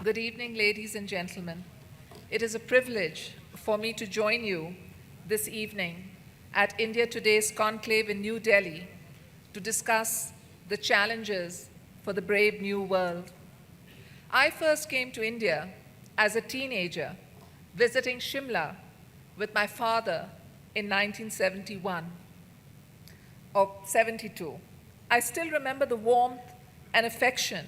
Good evening, ladies and gentlemen. It is a privilege for me to join you this evening at India Today's Conclave in New Delhi to discuss the challenges for the brave new world. I first came to India as a teenager, visiting Shimla with my father in 1971 or 72. I still remember the warmth and affection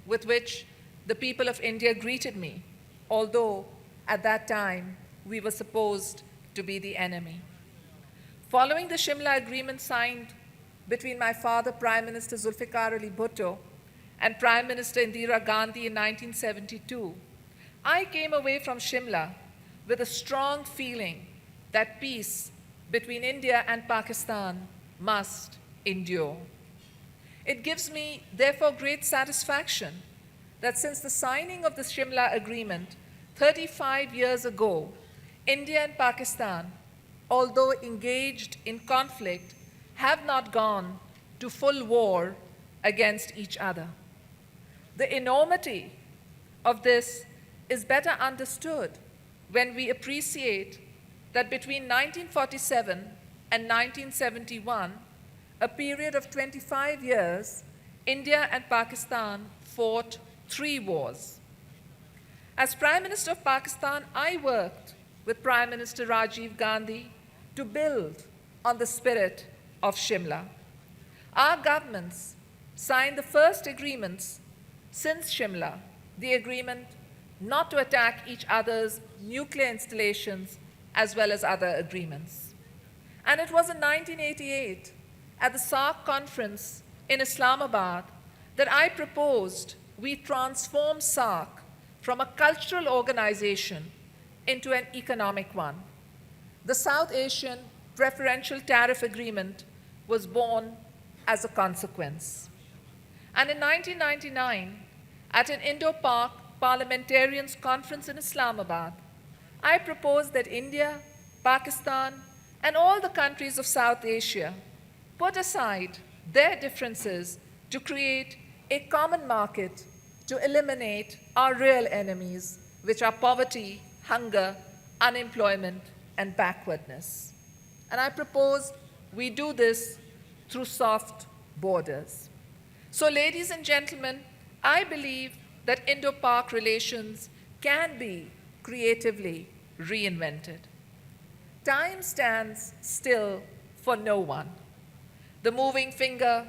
with which the people of India greeted me, although at that time we were supposed to be the enemy. Following the Shimla Agreement signed between my father, Prime Minister Zulfikar Ali Bhutto, and Prime Minister Indira Gandhi in 1972, I came away from Shimla with a strong feeling that peace between India and Pakistan must endure. It gives me, therefore, great satisfaction that since the signing of the Shimla Agreement 35 years ago, India and Pakistan, although engaged in conflict, have not gone to full war against each other. The enormity of this is better understood when we appreciate that between 1947 and 1971, a period of 25 years, India and Pakistan fought 3 wars. As Prime Minister of Pakistan, I worked with Prime Minister Rajiv Gandhi to build on the spirit of Shimla. Our governments signed the first agreements since Shimla, the agreement not to attack each other's nuclear installations, as well as other agreements. And it was in 1988, at the SAARC conference in Islamabad, that I proposed we transform SAARC from a cultural organization into an economic one. The South Asian Preferential Tariff Agreement was born as a consequence. And in 1999, at an Indo-Pak Parliamentarians Conference in Islamabad, I proposed that India, Pakistan, and all the countries of South Asia put aside their differences to create a common market to eliminate our real enemies, which are poverty, hunger, unemployment, and backwardness. And I propose we do this through soft borders. So, ladies and gentlemen, I believe that Indo-Pak relations can be creatively reinvented. Time stands still for no one. The moving finger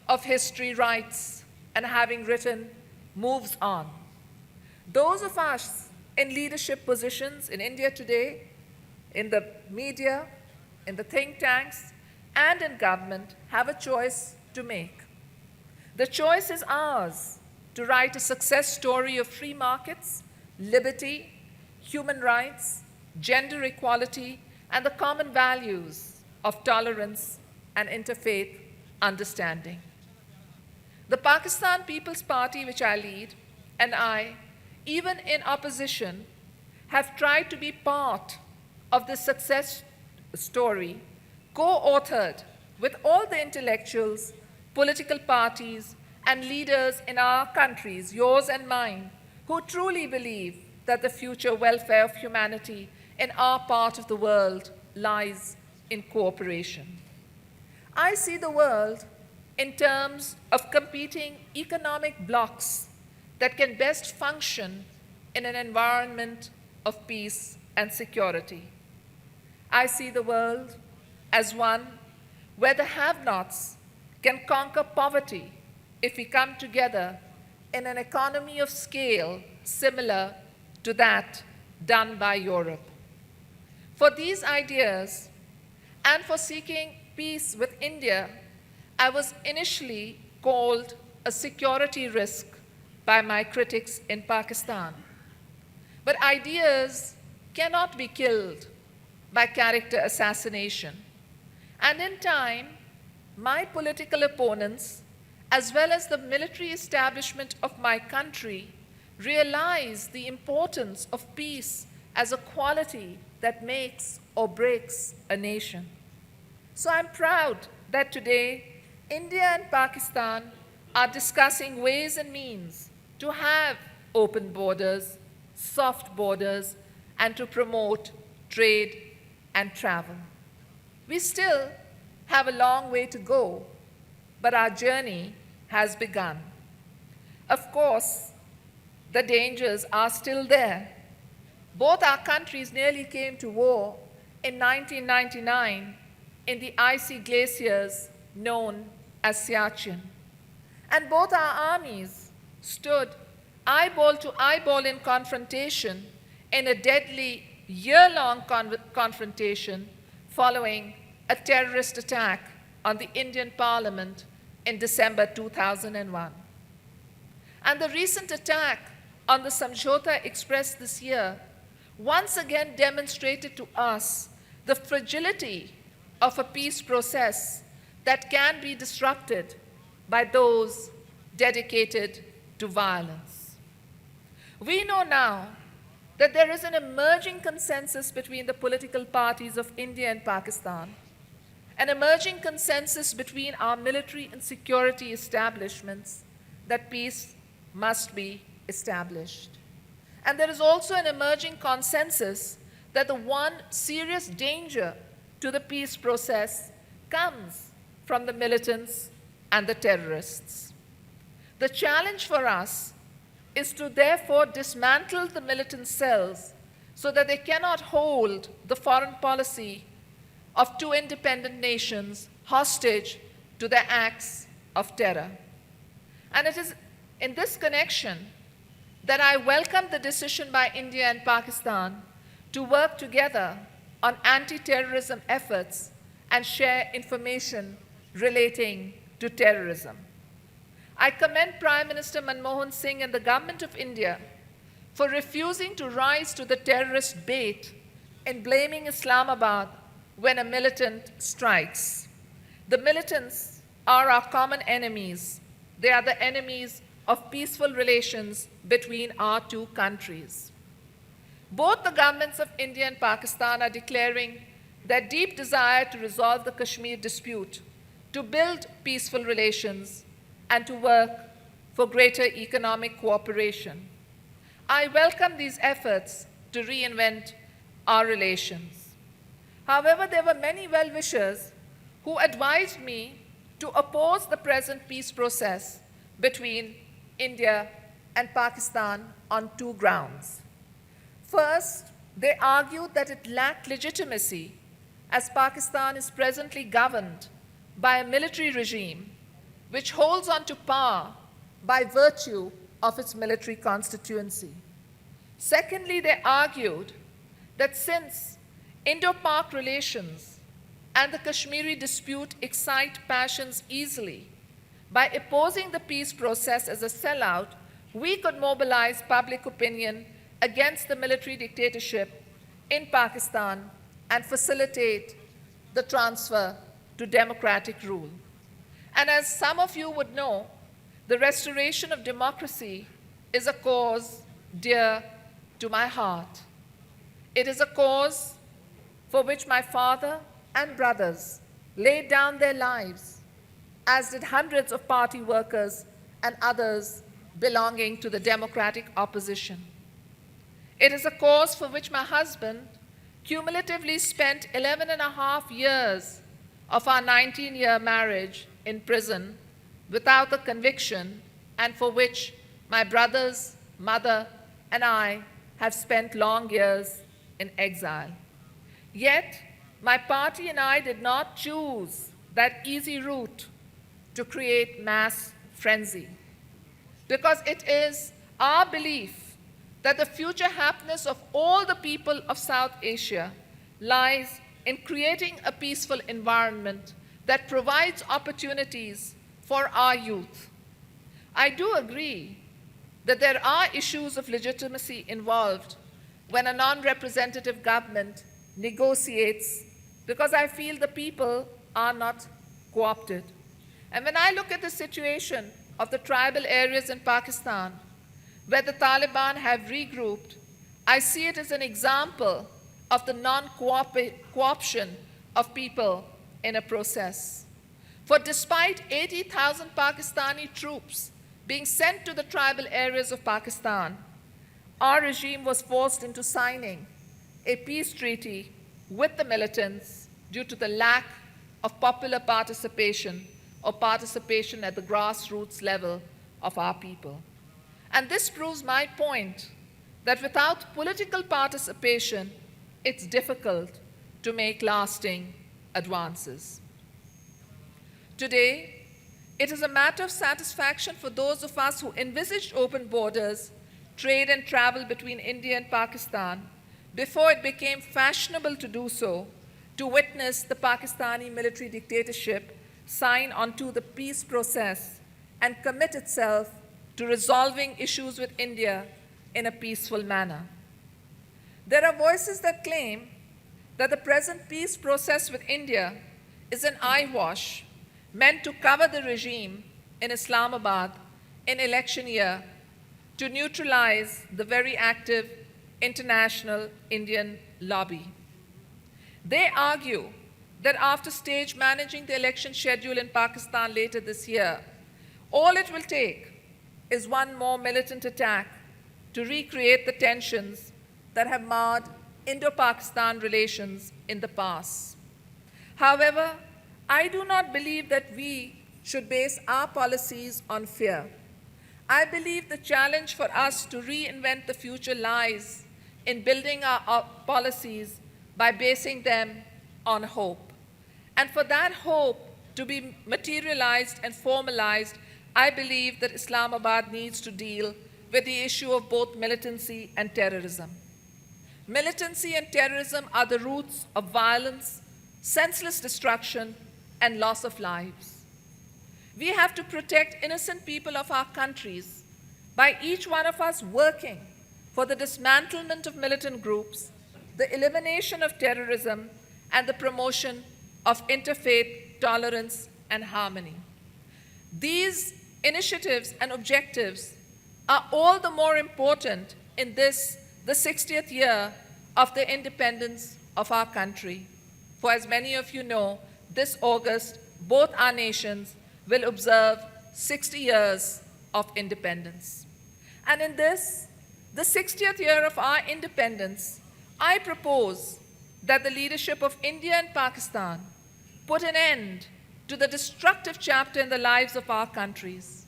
of history writes, and having written, moves on. Those of us in leadership positions in India today, in the media, in the think tanks, and in government, have a choice to make. The choice is ours to write a success story of free markets, liberty, human rights, gender equality, and the common values of tolerance and interfaith understanding. The Pakistan People's Party, which I lead, and I, even in opposition, have tried to be part of this success story, co-authored with all the intellectuals, political parties, and leaders in our countries, yours and mine, who truly believe that the future welfare of humanity in our part of the world lies in cooperation. I see the world in terms of competing economic blocs that can best function in an environment of peace and security. I see the world as one where the have-nots can conquer poverty if we come together in an economy of scale similar to that done by Europe. For these ideas and for seeking peace with India, I was initially called a security risk by my critics in Pakistan. But ideas cannot be killed by character assassination. And in time, my political opponents, as well as the military establishment of my country, realized the importance of peace as a quality that makes or breaks a nation. So I'm proud that today India and Pakistan are discussing ways and means to have open borders, soft borders, and to promote trade and travel. We still have a long way to go, but our journey has begun. Of course, the dangers are still there. Both our countries nearly came to war in 1999 in the icy glaciers known as Siachen. And both our armies stood eyeball to eyeball in confrontation in a deadly year-long confrontation following a terrorist attack on the Indian Parliament in December 2001. And the recent attack on the Samjhauta Express this year once again demonstrated to us the fragility of a peace process that can be disrupted by those dedicated to violence. We know now that there is an emerging consensus between the political parties of India and Pakistan, an emerging consensus between our military and security establishments that peace must be established. And there is also an emerging consensus that the one serious danger to the peace process comes from the militants and the terrorists. The challenge for us is to therefore dismantle the militant cells so that they cannot hold the foreign policy of two independent nations hostage to their acts of terror. And it is in this connection that I welcome the decision by India and Pakistan to work together on anti-terrorism efforts and share information relating to terrorism. I commend Prime Minister Manmohan Singh and the Government of India for refusing to rise to the terrorist bait in blaming Islamabad when a militant strikes. The militants are our common enemies. They are the enemies of peaceful relations between our two countries. Both the governments of India and Pakistan are declaring their deep desire to resolve the Kashmir dispute, to build peaceful relations, and to work for greater economic cooperation. I welcome these efforts to reinvent our relations. However, there were many well-wishers who advised me to oppose the present peace process between India and Pakistan on two grounds. First, they argued that it lacked legitimacy as Pakistan is presently governed by a military regime which holds on to power by virtue of its military constituency. Secondly, they argued that since Indo-Pak relations and the Kashmiri dispute excite passions easily, by opposing the peace process as a sellout, we could mobilize public opinion against the military dictatorship in Pakistan and facilitate the transfer to democratic rule. And as some of you would know, the restoration of democracy is a cause dear to my heart. It is a cause for which my father and brothers laid down their lives, as did hundreds of party workers and others belonging to the democratic opposition. It is a cause for which my husband cumulatively spent 11 and a half years of our 19-year marriage in prison without a conviction, and for which my brothers, mother, and I have spent long years in exile. Yet, my party and I did not choose that easy route to create mass frenzy, because it is our belief that the future happiness of all the people of South Asia lies in creating a peaceful environment that provides opportunities for our youth. I do agree that there are issues of legitimacy involved when a non-representative government negotiates, because I feel the people are not co-opted. And when I look at the situation of the tribal areas in Pakistan, where the Taliban have regrouped, I see it as an example of the non-co-option of people in a process. For despite 80,000 Pakistani troops being sent to the tribal areas of Pakistan, our regime was forced into signing a peace treaty with the militants due to the lack of popular participation or participation at the grassroots level of our people. And this proves my point that without political participation, it's difficult to make lasting advances. Today, it is a matter of satisfaction for those of us who envisaged open borders, trade and travel between India and Pakistan before it became fashionable to do so, to witness the Pakistani military dictatorship sign onto the peace process and commit itself to resolving issues with India in a peaceful manner. There are voices that claim that the present peace process with India is an eyewash meant to cover the regime in Islamabad in election year to neutralize the very active international Indian lobby. They argue that after stage managing the election schedule in Pakistan later this year, all it will take is one more militant attack to recreate the tensions that have marred Indo-Pakistan relations in the past. However, I do not believe that we should base our policies on fear. I believe the challenge for us to reinvent the future lies in building our policies by basing them on hope. And for that hope to be materialized and formalized, I believe that Islamabad needs to deal with the issue of both militancy and terrorism. Militancy and terrorism are the roots of violence, senseless destruction, and loss of lives. We have to protect innocent people of our countries by each one of us working for the dismantlement of militant groups, the elimination of terrorism, and the promotion of interfaith tolerance and harmony. These initiatives and objectives are all the more important in this, the 60th year of the independence of our country. For as many of you know, this August, both our nations will observe 60 years of independence. And in this, the 60th year of our independence, I propose that the leadership of India and Pakistan put an end to the destructive chapter in the lives of our countries.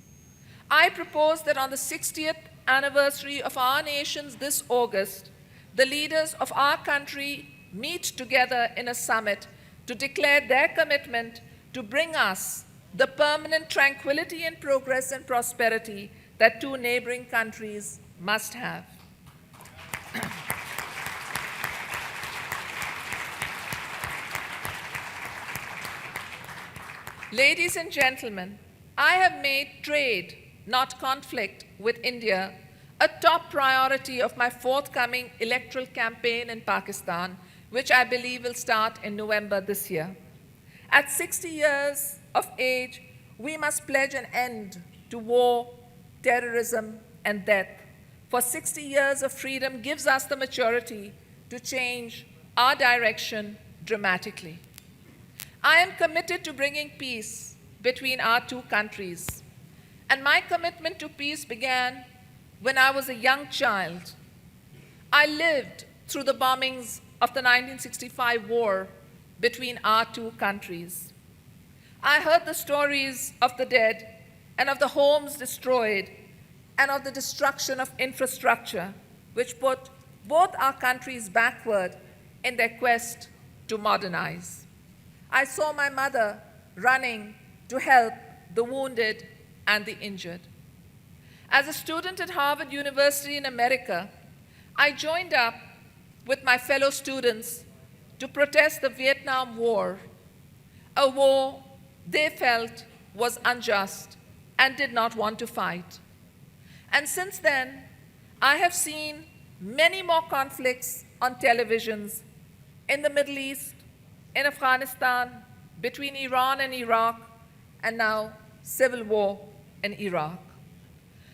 I propose that on the 60th anniversary of our nations this August, the leaders of our country meet together in a summit to declare their commitment to bring us the permanent tranquility and progress and prosperity that two neighboring countries must have. Ladies and gentlemen, I have made trade, not conflict, with India a top priority of my forthcoming electoral campaign in Pakistan, which I believe will start in November this year. At 60 years of age, we must pledge an end to war, terrorism, and death. For 60 years of freedom gives us the maturity to change our direction dramatically. I am committed to bringing peace between our two countries. And my commitment to peace began when I was a young child. I lived through the bombings of the 1965 war between our two countries. I heard the stories of the dead and of the homes destroyed and of the destruction of infrastructure, which put both our countries backward in their quest to modernize. I saw my mother running to help the wounded and the injured. As a student at Harvard University in America, I joined up with my fellow students to protest the Vietnam War, a war they felt was unjust and did not want to fight. And since then, I have seen many more conflicts on televisions in the Middle East, in Afghanistan, between Iran and Iraq, and now civil war in Iraq.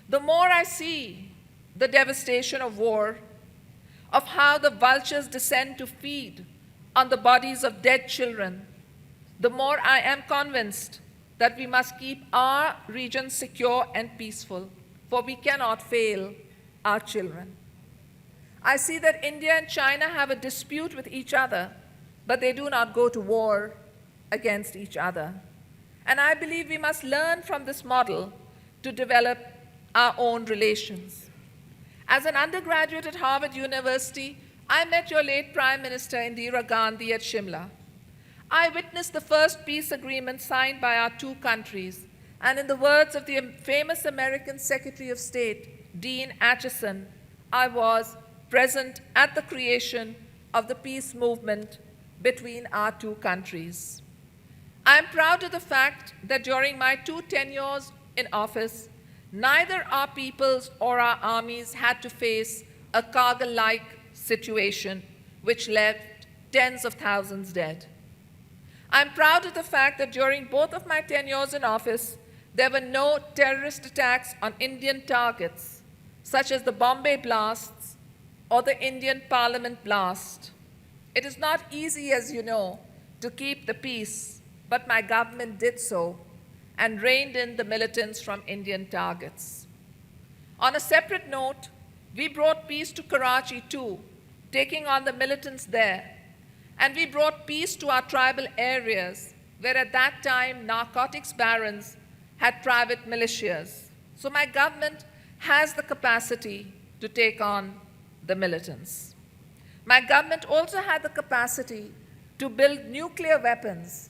The more I see the devastation of war, of how the vultures descend to feed on the bodies of dead children, the more I am convinced that we must keep our region secure and peaceful, for we cannot fail our children. I see that India and China have a dispute with each other, but they do not go to war against each other. And I believe we must learn from this model to develop our own relations. As an undergraduate at Harvard University, I met your late Prime Minister Indira Gandhi at Shimla. I witnessed the first peace agreement signed by our two countries, and in the words of the famous American Secretary of State, Dean Acheson, I was present at the creation of the peace movement between our two countries. I am proud of the fact that during my 2 tenures in office, neither our peoples or our armies had to face a Kargil-like situation which left tens of thousands dead. I'm proud of the fact that during both of my tenures in office, there were no terrorist attacks on Indian targets, such as the Bombay blasts or the Indian Parliament blast. It is not easy, as you know, to keep the peace, but my government did so and reined in the militants from Indian targets. On a separate note, we brought peace to Karachi too, taking on the militants there. And we brought peace to our tribal areas, where at that time narcotics barons had private militias. So my government has the capacity to take on the militants. My government also had the capacity to build nuclear weapons,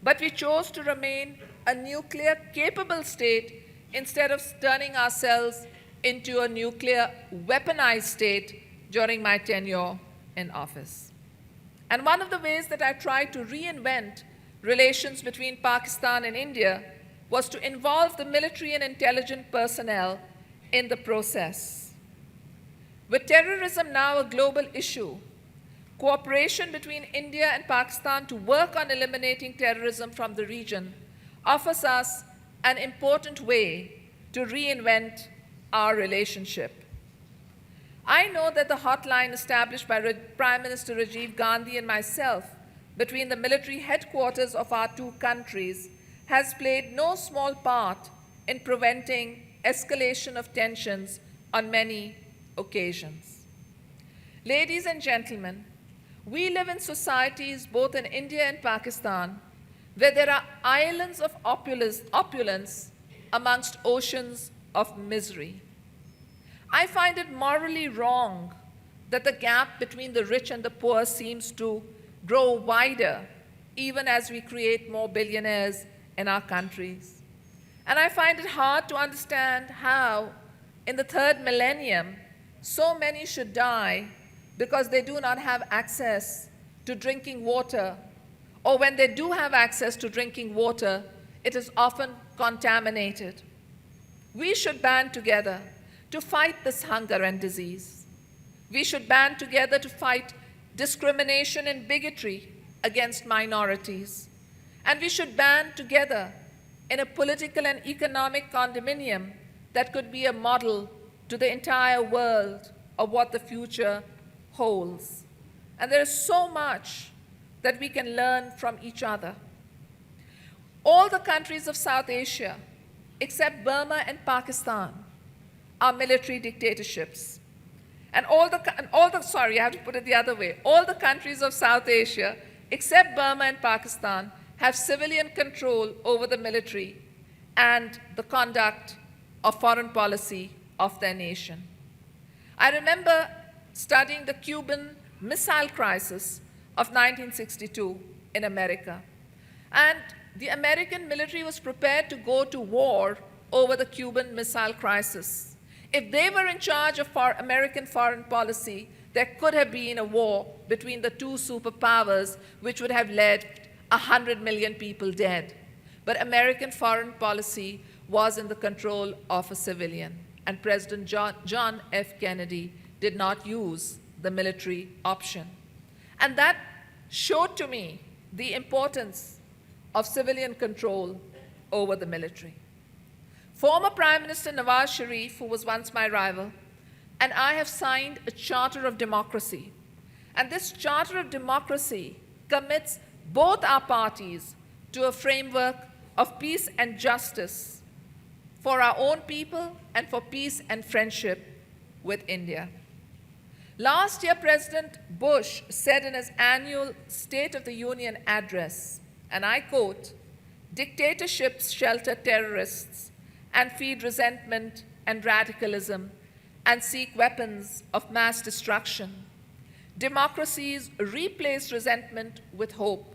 but we chose to remain a nuclear-capable state instead of turning ourselves into a nuclear weaponized state during my tenure in office. And one of the ways that I tried to reinvent relations between Pakistan and India was to involve the military and intelligence personnel in the process. With terrorism now a global issue, cooperation between India and Pakistan to work on eliminating terrorism from the region offers us an important way to reinvent our relationship. I know that the hotline established by Prime Minister Rajiv Gandhi and myself between the military headquarters of our two countries has played no small part in preventing escalation of tensions on many occasions. Ladies and gentlemen, we live in societies both in India and Pakistan where there are islands of opulence amongst oceans of misery. I find it morally wrong that the gap between the rich and the poor seems to grow wider even as we create more billionaires in our countries. And I find it hard to understand how, in the third millennium, so many should die because they do not have access to drinking water, or when they do have access to drinking water, it is often contaminated. We should band together to fight this hunger and disease. We should band together to fight discrimination and bigotry against minorities. And we should band together in a political and economic condominium that could be a model to the entire world of what the future holds. And there is so much that we can learn from each other. All the countries of South Asia, except Burma and Pakistan, are military dictatorships. And all the countries of South Asia, except Burma and Pakistan, have civilian control over the military and the conduct of foreign policy of their nation. I remember studying the Cuban Missile Crisis of 1962 in America. And the American military was prepared to go to war over the Cuban Missile Crisis. If they were in charge of American foreign policy, there could have been a war between the two superpowers, which would have led 100 million people dead. But American foreign policy was in the control of a civilian, and President John F. Kennedy did not use the military option. And that showed to me the importance of civilian control over the military. Former Prime Minister Nawaz Sharif, who was once my rival, and I have signed a Charter of Democracy. And this Charter of Democracy commits both our parties to a framework of peace and justice for our own people and for peace and friendship with India. Last year, President Bush said in his annual State of the Union address, and I quote, "Dictatorships shelter terrorists and feed resentment and radicalism and seek weapons of mass destruction. Democracies replace resentment with hope,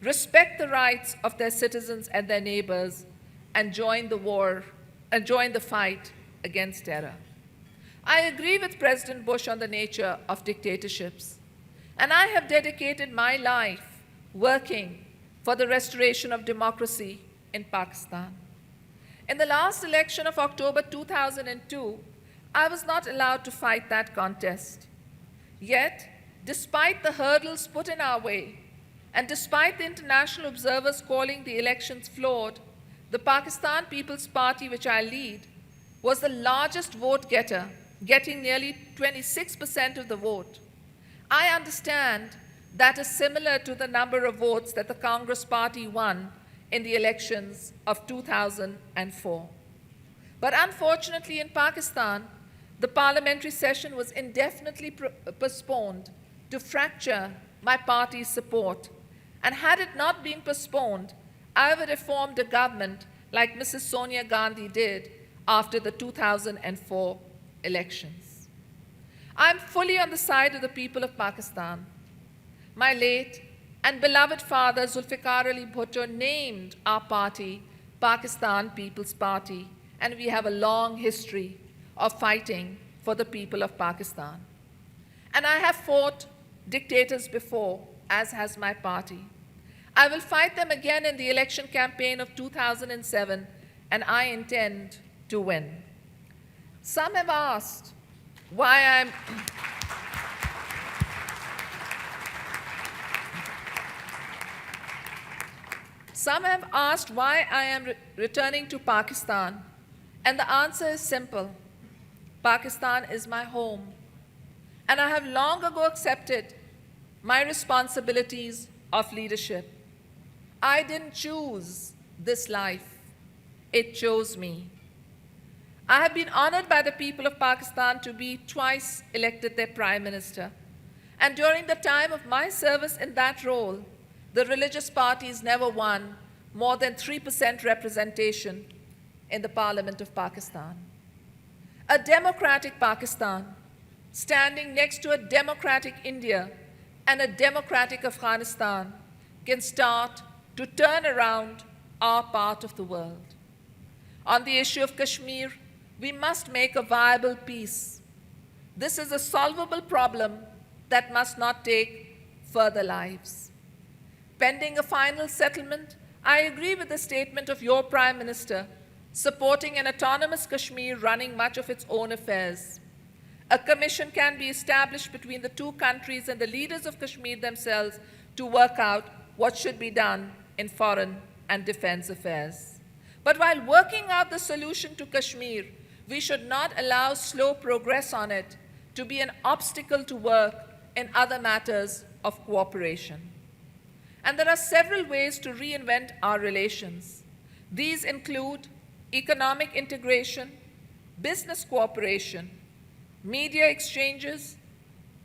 respect the rights of their citizens and their neighbors, and join the fight against terror." I agree with President Bush on the nature of dictatorships, and I have dedicated my life working for the restoration of democracy in Pakistan. In the last election of October 2002, I was not allowed to fight that contest. Yet, despite the hurdles put in our way, and despite the international observers calling the elections flawed, the Pakistan People's Party, which I lead, was the largest vote getter, getting nearly 26% of the vote. I understand that is similar to the number of votes that the Congress Party won in the elections of 2004. But unfortunately, in Pakistan, the parliamentary session was indefinitely postponed to fracture my party's support. And had it not been postponed, I would have formed a government like Mrs. Sonia Gandhi did after the 2004 elections. I'm fully on the side of the people of Pakistan. My late and beloved father, Zulfikar Ali Bhutto, named our party Pakistan People's Party, and we have a long history of fighting for the people of Pakistan. And I have fought dictators before, as has my party. I will fight them again in the election campaign of 2007, and I intend to win. Some have asked why I am returning to Pakistan, and the answer is simple. Pakistan is my home, and I have long ago accepted my responsibilities of leadership. I didn't choose this life. It chose me. I have been honored by the people of Pakistan to be twice elected their prime minister. And during the time of my service in that role, the religious parties never won more than 3% representation in the Parliament of Pakistan. A democratic Pakistan, standing next to a democratic India and a democratic Afghanistan, can start to turn around our part of the world. On the issue of Kashmir, we must make a viable peace. This is a solvable problem that must not take further lives. Pending a final settlement, I agree with the statement of your Prime Minister supporting an autonomous Kashmir running much of its own affairs. A commission can be established between the two countries and the leaders of Kashmir themselves to work out what should be done in foreign and defense affairs. But while working out the solution to Kashmir, we should not allow slow progress on it to be an obstacle to work in other matters of cooperation. And there are several ways to reinvent our relations. These include economic integration, business cooperation, media exchanges,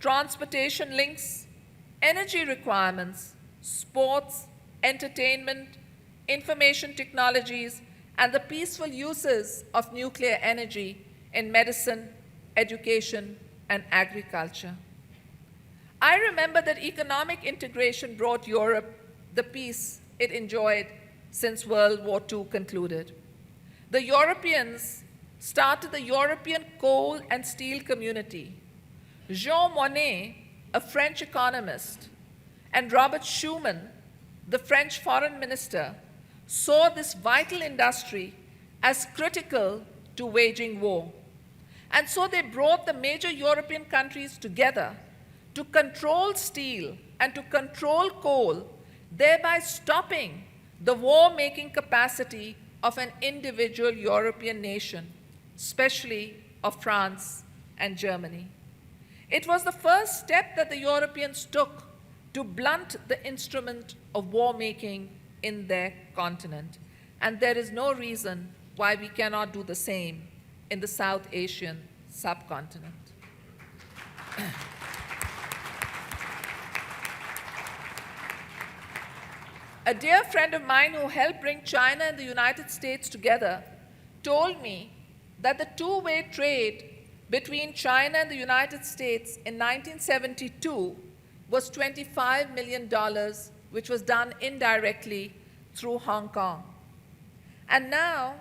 transportation links, energy requirements, sports, entertainment, information technologies, and the peaceful uses of nuclear energy in medicine, education, and agriculture. I remember that economic integration brought Europe the peace it enjoyed since World War II concluded. The Europeans started the European Coal and Steel Community. Jean Monnet, a French economist, and Robert Schuman, the French foreign minister, saw this vital industry as critical to waging war. And so they brought the major European countries together to control steel and to control coal, thereby stopping the war-making capacity of an individual European nation, especially of France and Germany. It was the first step that the Europeans took to blunt the instrument of war-making in their continent. And there is no reason why we cannot do the same in the South Asian subcontinent. A dear friend of mine who helped bring China and the United States together told me that the two-way trade between China and the United States in 1972 was $25 million, which was done indirectly through Hong Kong. And now,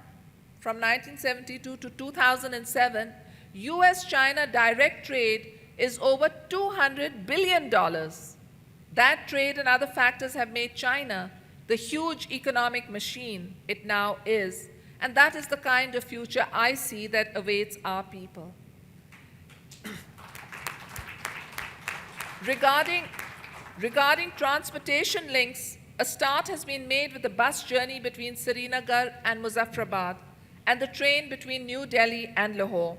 from 1972 to 2007, US-China direct trade is over $200 billion. That trade and other factors have made China the huge economic machine it now is, and that is the kind of future I see that awaits our people. Regarding transportation links, a start has been made with the bus journey between Srinagar and Muzaffarabad and the train between New Delhi and Lahore.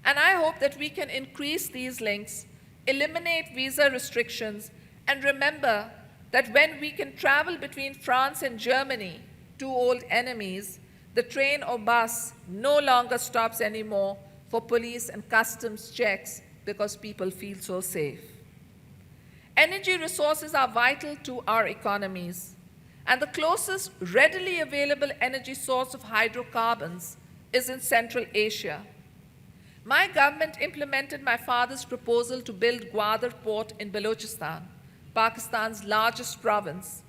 And I hope that we can increase these links, eliminate visa restrictions, and remember that when we can travel between France and Germany, two old enemies, the train or bus no longer stops anymore for police and customs checks because people feel so safe. Energy resources are vital to our economies, and the closest readily available energy source of hydrocarbons is in Central Asia. My government implemented my father's proposal to build Gwadar port in Balochistan, Pakistan's largest province,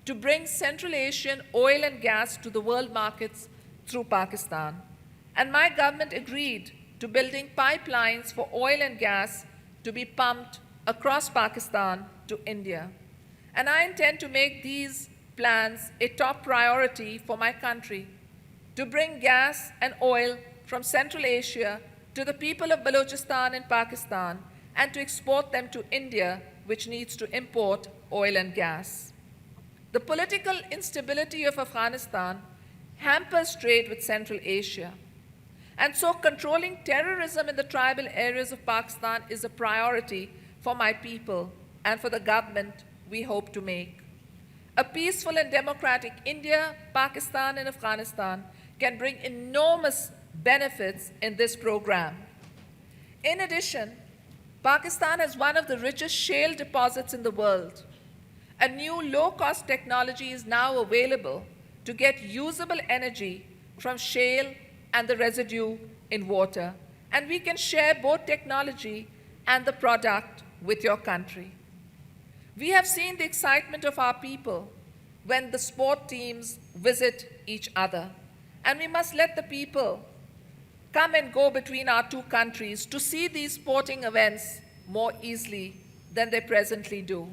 to bring Central Asian oil and gas to the world markets through Pakistan. And my government agreed to building pipelines for oil and gas to be pumped across Pakistan to India. And I intend to make these plans a top priority for my country, to bring gas and oil from Central Asia to the people of Balochistan and Pakistan, and to export them to India, which needs to import oil and gas. The political instability of Afghanistan hampers trade with Central Asia. And so controlling terrorism in the tribal areas of Pakistan is a priority for my people and for the government we hope to make. A peaceful and democratic India, Pakistan, and Afghanistan can bring enormous benefits in this program. In addition, Pakistan has one of the richest shale deposits in the world. A new low-cost technology is now available to get usable energy from shale and the residue in water. And we can share both technology and the product with your country. We have seen the excitement of our people when the sport teams visit each other. And we must let the people come and go between our two countries to see these sporting events more easily than they presently do.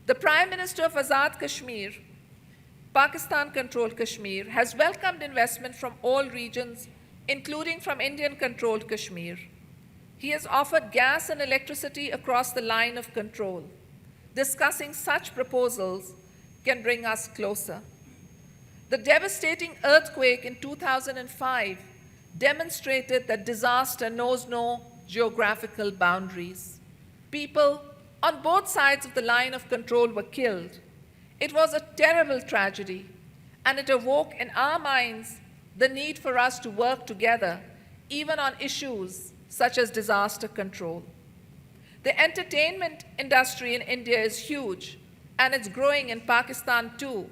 The Prime Minister of Azad Kashmir, Pakistan-controlled Kashmir, has welcomed investment from all regions, including from Indian-controlled Kashmir. He has offered gas and electricity across the line of control. Discussing such proposals can bring us closer. The devastating earthquake in 2005 demonstrated that disaster knows no geographical boundaries. People on both sides of the line of control were killed. It was a terrible tragedy, and it awoke in our minds the need for us to work together, even on issues such as disaster control. The entertainment industry in India is huge, and it's growing in Pakistan too.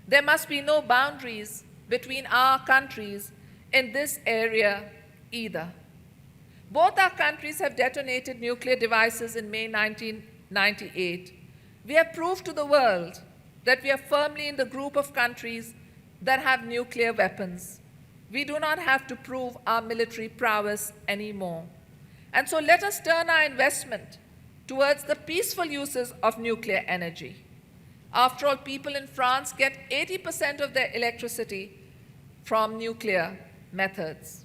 There must be no boundaries between our countries in this area either. Both our countries have detonated nuclear devices in May 1998. We have proved to the world that we are firmly in the group of countries that have nuclear weapons. We do not have to prove our military prowess anymore. And so let us turn our investment towards the peaceful uses of nuclear energy. After all, people in France get 80% of their electricity from nuclear methods.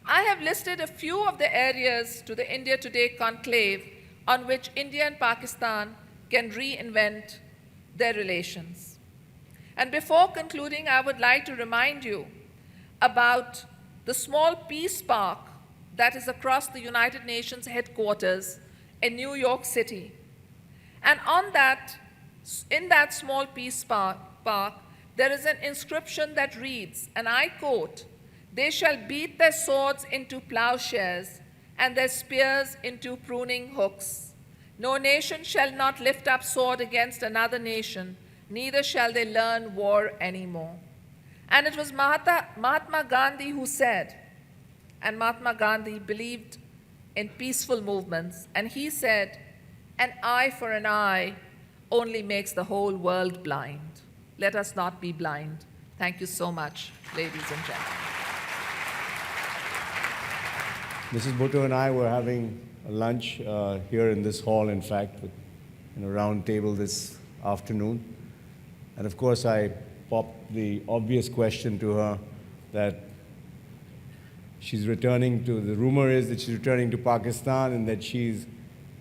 I have listed a few of the areas to the India Today Conclave on which India and Pakistan can reinvent their relations. And before concluding, I would like to remind you about the small peace park that is across the United Nations headquarters in New York City. And in that small peace park, there is an inscription that reads, and I quote, "They shall beat their swords into plowshares and their spears into pruning hooks. No nation shall not lift up sword against another nation, neither shall they learn war anymore. And it was Mahatma Gandhi who said, and Mahatma Gandhi believed in peaceful movements, and he said, an eye for an eye only makes the whole world blind. Let us not be blind. Thank you so much, ladies and gentlemen. Mrs. Bhutto and I were having a lunch here in this hall, in fact, in a round table this afternoon. And of course, I popped the obvious question to her that she's returning to, the rumor is that she's returning to Pakistan and that she's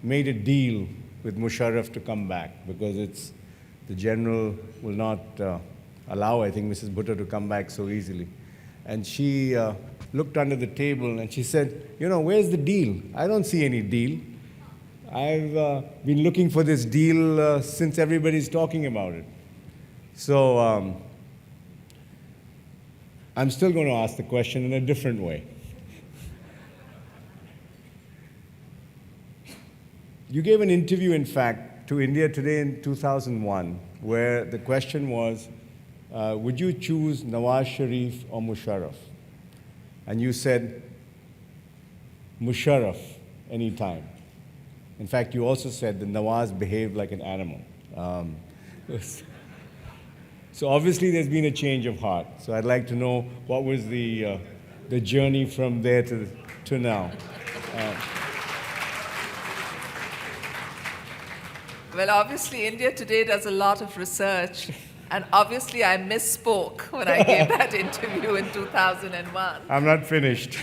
made a deal with Musharraf to come back because the general will not allow, I think, Mrs. Bhutto to come back so easily. And she looked under the table and she said, you know, where's the deal? I don't see any deal. I've been looking for this deal since everybody's talking about it. So I'm still going to ask the question in a different way. You gave an interview, in fact, to India Today in 2001, where the question was, would you choose Nawaz Sharif or Musharraf? And you said, Musharraf, anytime. In fact, you also said that Nawaz behaved like an animal. So obviously there's been a change of heart. So I'd like to know what was the journey from there to now. Well, obviously, India Today does a lot of research, and obviously I misspoke when I gave that interview in 2001. I'm not finished.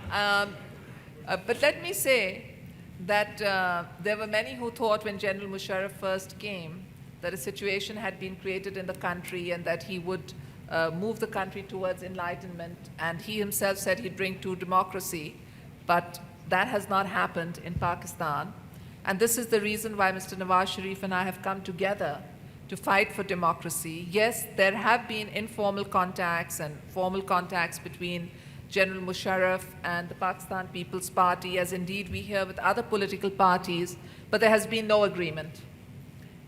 But let me say that there were many who thought when General Musharraf first came that a situation had been created in the country and that he would move the country towards enlightenment, and he himself said he'd bring to democracy, but that has not happened in Pakistan. And this is the reason why Mr. Nawaz Sharif and I have come together to fight for democracy. Yes, there have been informal contacts and formal contacts between General Musharraf and the Pakistan People's Party, as indeed we hear with other political parties, but there has been no agreement.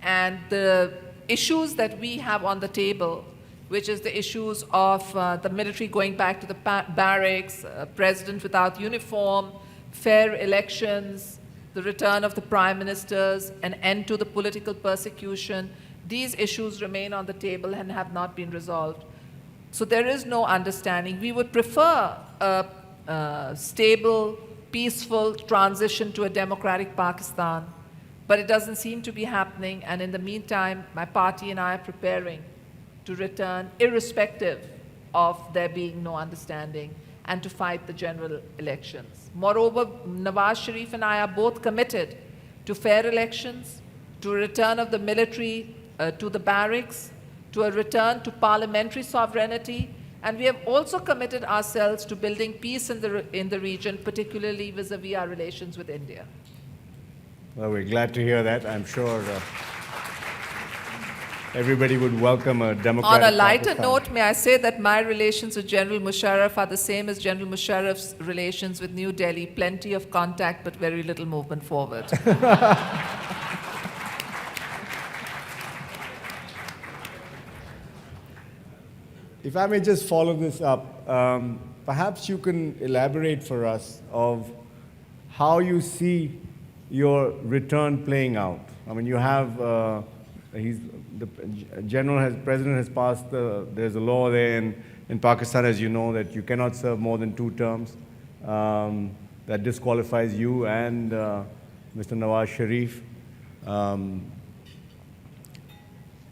And the issues that we have on the table, which is the issues of the military going back to the barracks, president without uniform, fair elections, the return of the prime ministers, an end to the political persecution, these issues remain on the table and have not been resolved. So there is no understanding. We would prefer a stable, peaceful transition to a democratic Pakistan, but it doesn't seem to be happening. And in the meantime, my party and I are preparing to return irrespective of there being no understanding and to fight the general elections. Moreover, Nawaz Sharif and I are both committed to fair elections, to a return of the military to the barracks, to a return to parliamentary sovereignty, and we have also committed ourselves to building peace in the region, particularly vis-a-vis our relations with India. Well, we're glad to hear that. I'm sure everybody would welcome a democratic On a lighter Pakistan. note, may I say that my relations with General Musharraf are the same as General Musharraf's relations with New Delhi. Plenty of contact, but very little movement forward. If I may just follow this up, perhaps you can elaborate for us of how you see your return playing out. I mean, you have, the president has passed, there's a law there in Pakistan, as you know, that you cannot serve more than 2 terms. That disqualifies you and Mr. Nawaz Sharif.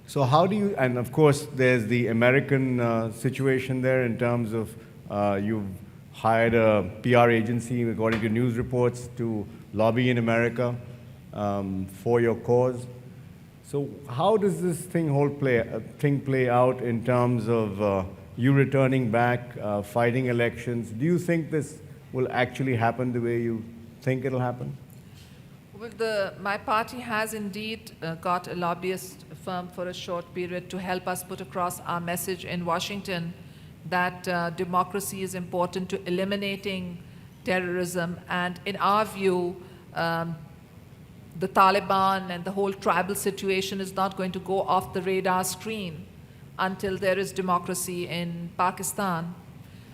So how do you, and of course there's the American situation there in terms of you've hired a PR agency, according to news reports, to lobby in America for your cause. So how does this thing play out in terms of you returning back, fighting elections? Do you think this will actually happen the way you think it'll happen? Well, my party has indeed got a lobbyist firm for a short period to help us put across our message in Washington that democracy is important to eliminating terrorism. And in our view, the Taliban and the whole tribal situation is not going to go off the radar screen until there is democracy in Pakistan.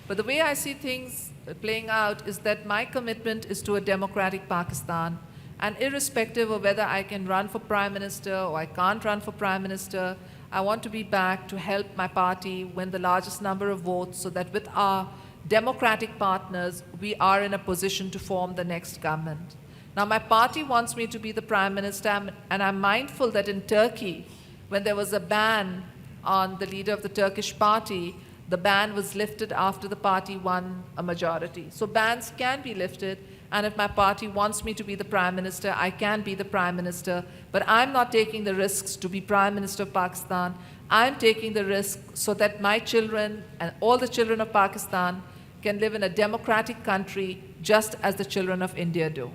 But the way I see things playing out is that my commitment is to a democratic Pakistan, and irrespective of whether I can run for prime minister or I can't run for prime minister, I want to be back to help my party win the largest number of votes so that with our democratic partners, we are in a position to form the next government. Now, my party wants me to be the prime minister, and I'm mindful that in Turkey, when there was a ban on the leader of the Turkish party, the ban was lifted after the party won a majority. So bans can be lifted, and if my party wants me to be the prime minister, I can be the prime minister, but I'm not taking the risks to be prime minister of Pakistan. I'm taking the risk so that my children and all the children of Pakistan can live in a democratic country just as the children of India do.